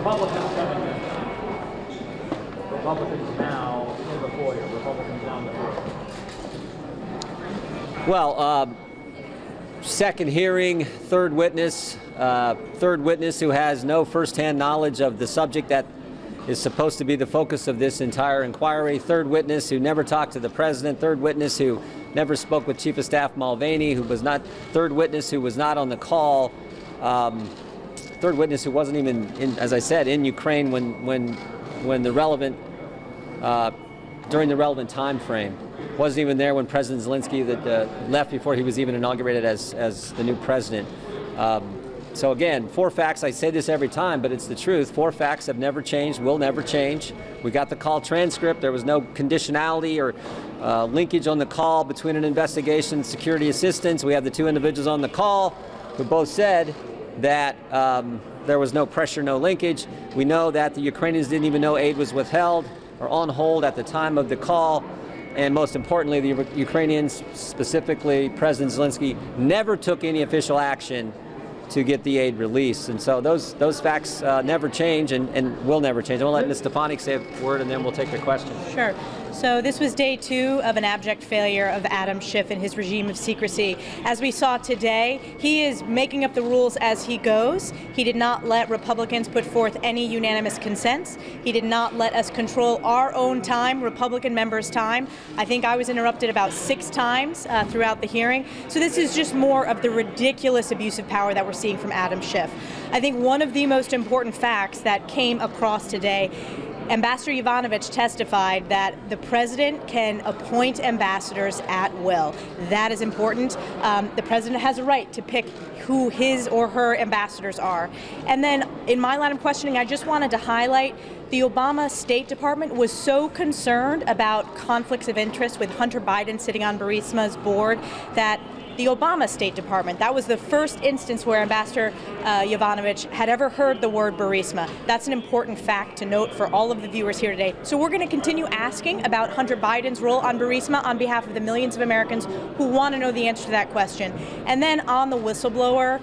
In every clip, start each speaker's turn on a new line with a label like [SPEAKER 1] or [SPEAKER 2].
[SPEAKER 1] Republicans coming in. Republicans now in the foyer. Republicans down the floor.
[SPEAKER 2] Well, second hearing, third witness who has no firsthand knowledge of the subject that is supposed to be the focus of this entire inquiry, third witness who never talked to the president, third witness who never spoke with Chief of Staff Mulvaney, third witness who was not on the call, third witness who wasn't even, as I said, in Ukraine when the relevant, during the relevant time frame. Wasn't even there when President Zelensky left before he was even inaugurated as the new president. So again, 4 facts, I say this every time, but it's the truth. 4 facts have never changed, will never change. We got the call transcript. There was no conditionality or linkage on the call between an investigation and security assistance. We have the 2 individuals on the call who both said that there was no pressure, no linkage. We know that the Ukrainians didn't even know aid was withheld or on hold at the time of the call. And most importantly, the Ukrainians, specifically President Zelensky, never took any official action to get the aid released. And so those facts never change and will never change. I'm going to let Ms. Stefanik say a word and then we'll take the questions.
[SPEAKER 3] Sure. So this was day 2 of an abject failure of Adam Schiff and his regime of secrecy. As we saw today, he is making up the rules as he goes. He did not let Republicans put forth any unanimous consents. He did not let us control our own time, Republican members' time. I think I was interrupted about 6 times throughout the hearing. So this is just more of the ridiculous abuse of power that we're seeing from Adam Schiff. I think one of the most important facts that came across today, Ambassador Yovanovitch testified that the president can appoint ambassadors at will. That is important. The president has a right to pick who his or her ambassadors are. And then in my line of questioning, I just wanted to highlight the Obama State Department was so concerned about conflicts of interest with Hunter Biden sitting on Burisma's board that the Obama State Department, that was the first instance where Ambassador Yovanovitch had ever heard the word Burisma. That's an important fact to note for all of the viewers here today. So we're going to continue asking about Hunter Biden's role on Burisma on behalf of the millions of Americans who want to know the answer to that question. And then on the whistleblower,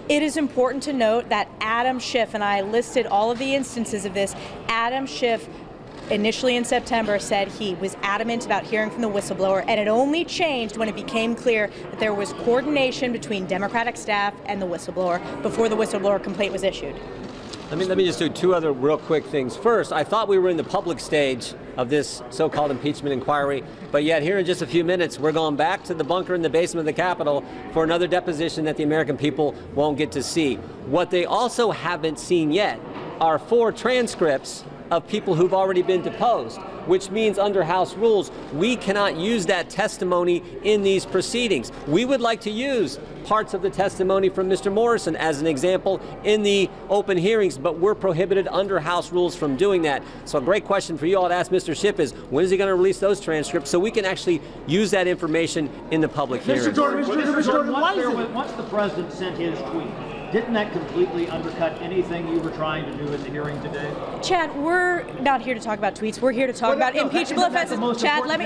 [SPEAKER 3] it is important to note that Adam Schiff, and I listed all of the instances of this, Adam Schiff initially in September said he was adamant about hearing from the whistleblower, and it only changed when it became clear that there was coordination between Democratic staff and the whistleblower before the whistleblower complaint was issued.
[SPEAKER 2] Let me just do 2 other real quick things. First, I thought we were in the public stage of this so-called impeachment inquiry, but yet here in just a few minutes, we're going back to the bunker in the basement of the Capitol for another deposition that the American people won't get to see. What they also haven't seen yet are 4 transcripts of people who've already been deposed, which means under House rules, we cannot use that testimony in these proceedings. We would like to use parts of the testimony from Mr. Morrison as an example in the open hearings, but we're prohibited under House rules from doing that. So a great question for you all to ask Mr. Schiff is, when is he going to release those transcripts so we can actually use that information in the public hearings?
[SPEAKER 1] Mr. Jordan, once the president sent his tweet, didn't that completely undercut anything you were trying to do in the hearing today?
[SPEAKER 3] Chad, we're not here to talk about tweets. We're here to talk about impeachable offenses. Chad, let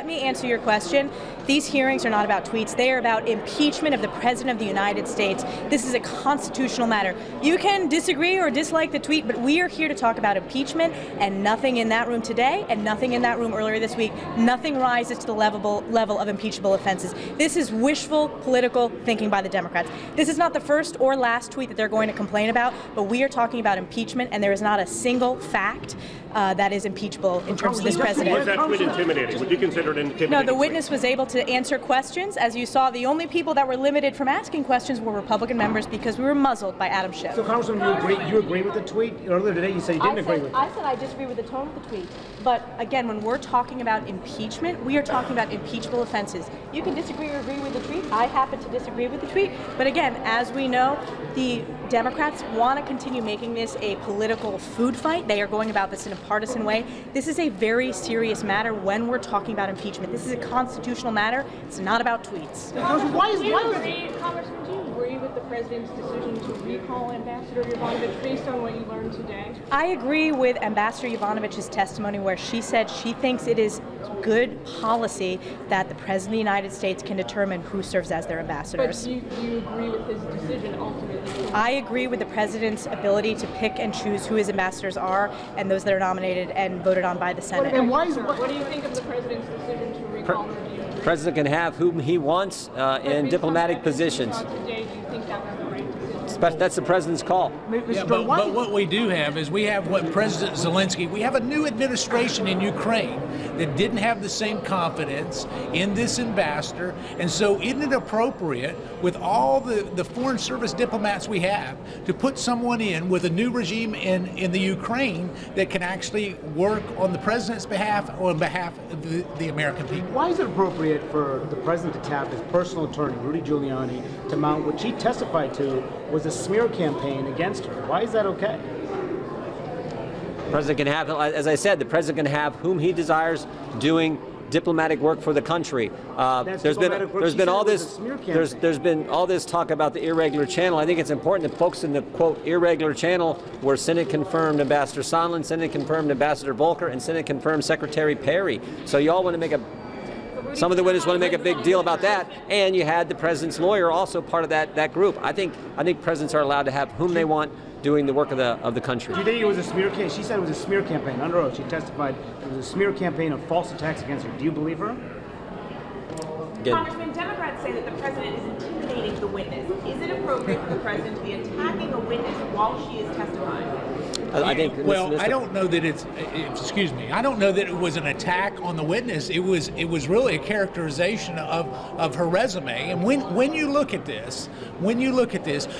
[SPEAKER 3] me answer your question. These hearings are not about tweets. They are about impeachment of the President of the United States. This is a constitutional matter. You can disagree or dislike the tweet, but we are here to talk about impeachment, and nothing in that room today and nothing in that room earlier this week, nothing rises to the level of impeachable offenses. This is wishful political thinking by the Democrats. This is not the first or last tweet that they're going to complain about, but we are talking about impeachment, and there is not a single fact that is impeachable in terms of this president.
[SPEAKER 4] Was that tweet intimidating? Would you consider it intimidating?
[SPEAKER 3] No, the witness was able to answer questions. As you saw, the only people that were limited from asking questions were Republican members because we were muzzled by Adam Schiff.
[SPEAKER 5] So, Congresswoman, you agree with the tweet? Earlier today you said you didn't agree with it.
[SPEAKER 3] I said I disagree with the tone of the tweet. But again, when we're talking about impeachment, we are talking about impeachable offenses. You can disagree or agree with the tweet. I happen to disagree with the tweet. But again, as we know, the Democrats want to continue making this a political food fight. They are going about this in a partisan way. This is a very serious matter when we're talking about impeachment. This is a constitutional matter. It's not about tweets.
[SPEAKER 6] Congressman, do you agree with the president's decision to recall Ambassador Yovanovitch based on what you learned today?
[SPEAKER 3] I agree with Ambassador Yovanovitch's testimony where she said she thinks it is good policy that the President of the United States can determine who serves as their ambassadors.
[SPEAKER 6] But you agree with his decision ultimately?
[SPEAKER 3] I agree with the President's ability to pick and choose who his ambassadors are and those that are nominated and voted on by the Senate.
[SPEAKER 6] What do you think of the president's decision to recall her?
[SPEAKER 2] The president can have whom he wants in diplomatic positions.
[SPEAKER 6] Today, do you think that was the right decision?
[SPEAKER 2] That's the president's call.
[SPEAKER 7] Yeah, but what we do have is we have what President Zelensky, we have a new administration in Ukraine that didn't have the same confidence in this ambassador. And so isn't it appropriate with all the foreign service diplomats we have to put someone in with a new regime in the Ukraine that can actually work on the president's behalf or on behalf of the American people?
[SPEAKER 5] Why is it appropriate for the president to tap his personal attorney, Rudy Giuliani, to mount what she testified to was a smear campaign against her? Why is that okay?
[SPEAKER 2] The president can have, as I said, the president can have whom he desires doing diplomatic work for the country. There's been all this talk about the irregular channel. I think it's important to focus on the quote irregular channel where Senate confirmed Ambassador Sondland, Senate confirmed Ambassador Volker, and Senate confirmed Secretary Perry. So you all want to make some of the witnesses want to make a big deal about that, and you had the president's lawyer also part of that group. I think presidents are allowed to have whom they want doing the work of the country.
[SPEAKER 5] Do you think it was a smear campaign? She said it was a smear campaign. Under oath, she testified it was a smear campaign of false attacks against her. Do you believe her?
[SPEAKER 2] Again,
[SPEAKER 8] Congressman, Democrats say that the president is intimidating the witness. Is it appropriate for the president to be attacking a witness while she is testifying?
[SPEAKER 2] I think.
[SPEAKER 7] Well, I don't know that excuse me. I don't know that it was an attack on the witness. It was really a characterization of her resume. And when you look at this,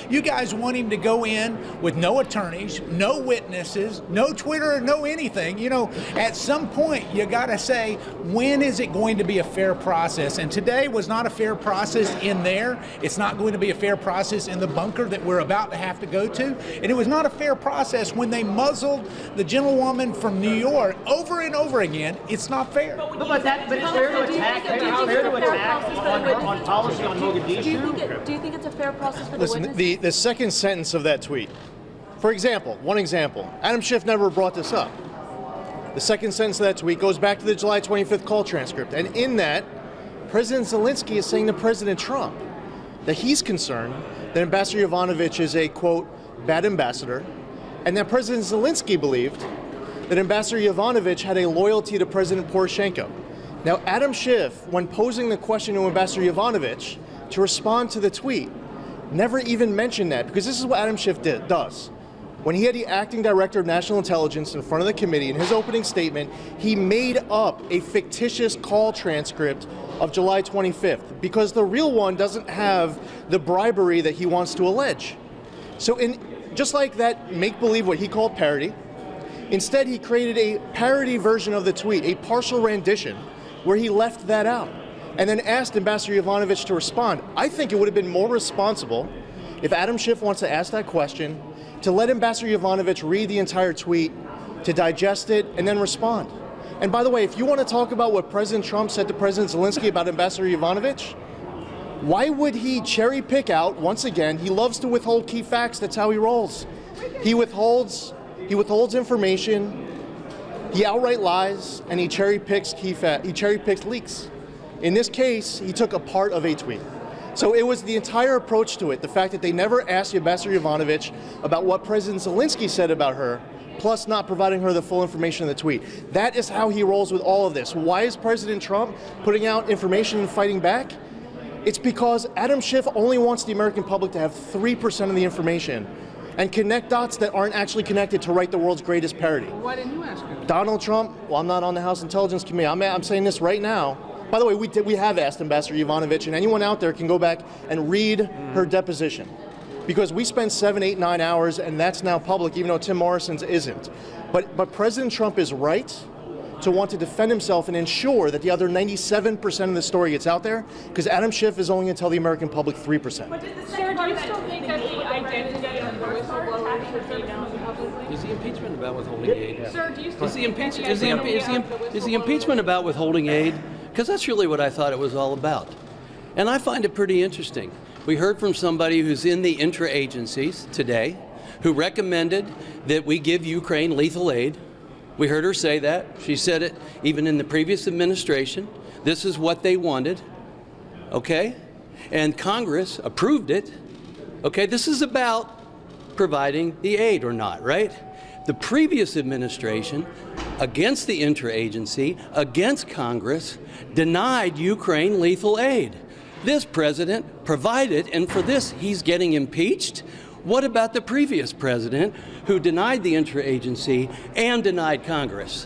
[SPEAKER 7] you guys want him to go in with no attorneys, no witnesses, no Twitter, no anything. You know, at some point you got to say, when is it going to be a fair process? And today was not a fair process in there. It's not going to be a fair process in the bunker that we're about to have to go to. And it was not a fair process when they muzzled the gentlewoman from New York over and over again. It's not fair.
[SPEAKER 1] But it's fair to attack. It's fair to attack on policy on Mogadishu.
[SPEAKER 9] Do you think it's a fair process for the
[SPEAKER 10] Listen,
[SPEAKER 9] witness?
[SPEAKER 10] the second sentence of that tweet. For example, one example. Adam Schiff never brought this up. The second sentence of that tweet goes back to the July 25th call transcript, and in that, President Zelensky is saying to President Trump that he's concerned that Ambassador Yovanovitch is a quote bad ambassador. And that President Zelensky believed that Ambassador Yovanovitch had a loyalty to President Poroshenko. Now, Adam Schiff, when posing the question to Ambassador Yovanovitch to respond to the tweet, never even mentioned that, because this is what Adam Schiff does. When he had the acting director of national intelligence in front of the committee, in his opening statement, he made up a fictitious call transcript of July 25th, because the real one doesn't have the bribery that he wants to allege. So just like that make-believe, what he called parody, instead he created a parody version of the tweet, a partial rendition, where he left that out, and then asked Ambassador Yovanovitch to respond. I think it would have been more responsible if Adam Schiff wants to ask that question, to let Ambassador Yovanovitch read the entire tweet, to digest it, and then respond. And by the way, if you want to talk about what President Trump said to President Zelensky about Ambassador Yovanovitch, why would he cherry pick out, once again, he loves to withhold key facts, that's how he rolls. He withholds information, he outright lies, and he cherry picks leaks. In this case, he took a part of a tweet. So it was the entire approach to it, the fact that they never asked Ambassador Yovanovitch about what President Zelensky said about her, plus not providing her the full information in the tweet. That is how he rolls with all of this. Why is President Trump putting out information and fighting back? It's because Adam Schiff only wants the American public to have 3% of the information and connect dots that aren't actually connected to write the world's greatest parody.
[SPEAKER 9] Why didn't you ask him?
[SPEAKER 10] Donald Trump, well, I'm not on the House Intelligence Committee. I'm saying this right now. By the way, we have asked Ambassador Yovanovitch, and anyone out there can go back and read her deposition. Because we spent 7, 8, 9 hours, and that's now public, even though Tim Morrison's isn't. But President Trump is right to want to defend himself and ensure that the other 97% of the story gets out there, because Adam Schiff is only going to tell the American public 3%.
[SPEAKER 6] But Sir, do you still think that the identity of the whistleblower should be known publicly?
[SPEAKER 11] Is the impeachment about withholding aid?
[SPEAKER 6] Sir, do you still
[SPEAKER 11] Is the impeachment about withholding aid? Because that's really what I thought it was all about. And I find it pretty interesting. We heard from somebody who's in the intra-agencies today who recommended that we give Ukraine lethal aid. We heard her say that. She said it even in the previous administration. This is what they wanted, okay? And Congress approved it, okay? This is about providing the aid or not, right? The previous administration, against the interagency, against Congress, denied Ukraine lethal aid. This president provided, and for this he's getting impeached. What about the previous president who denied the interagency and denied Congress?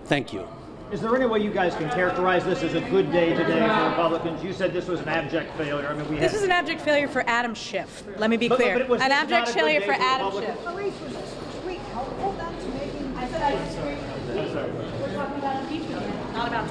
[SPEAKER 11] Thank you.
[SPEAKER 1] Is there any way you guys can characterize this as a good day today for Republicans? You said this was an abject failure. I mean,
[SPEAKER 3] This was an abject failure for Adam Schiff. Let me be
[SPEAKER 1] But
[SPEAKER 3] clear.
[SPEAKER 1] it was
[SPEAKER 3] An
[SPEAKER 1] not
[SPEAKER 3] abject
[SPEAKER 1] a good
[SPEAKER 3] failure
[SPEAKER 1] day
[SPEAKER 3] for
[SPEAKER 1] for
[SPEAKER 3] Adam
[SPEAKER 1] Republicans.
[SPEAKER 3] Schiff.
[SPEAKER 9] Maurice, was this tweet helpful then to making?
[SPEAKER 3] I said I disagree. We're talking about impeachment, not about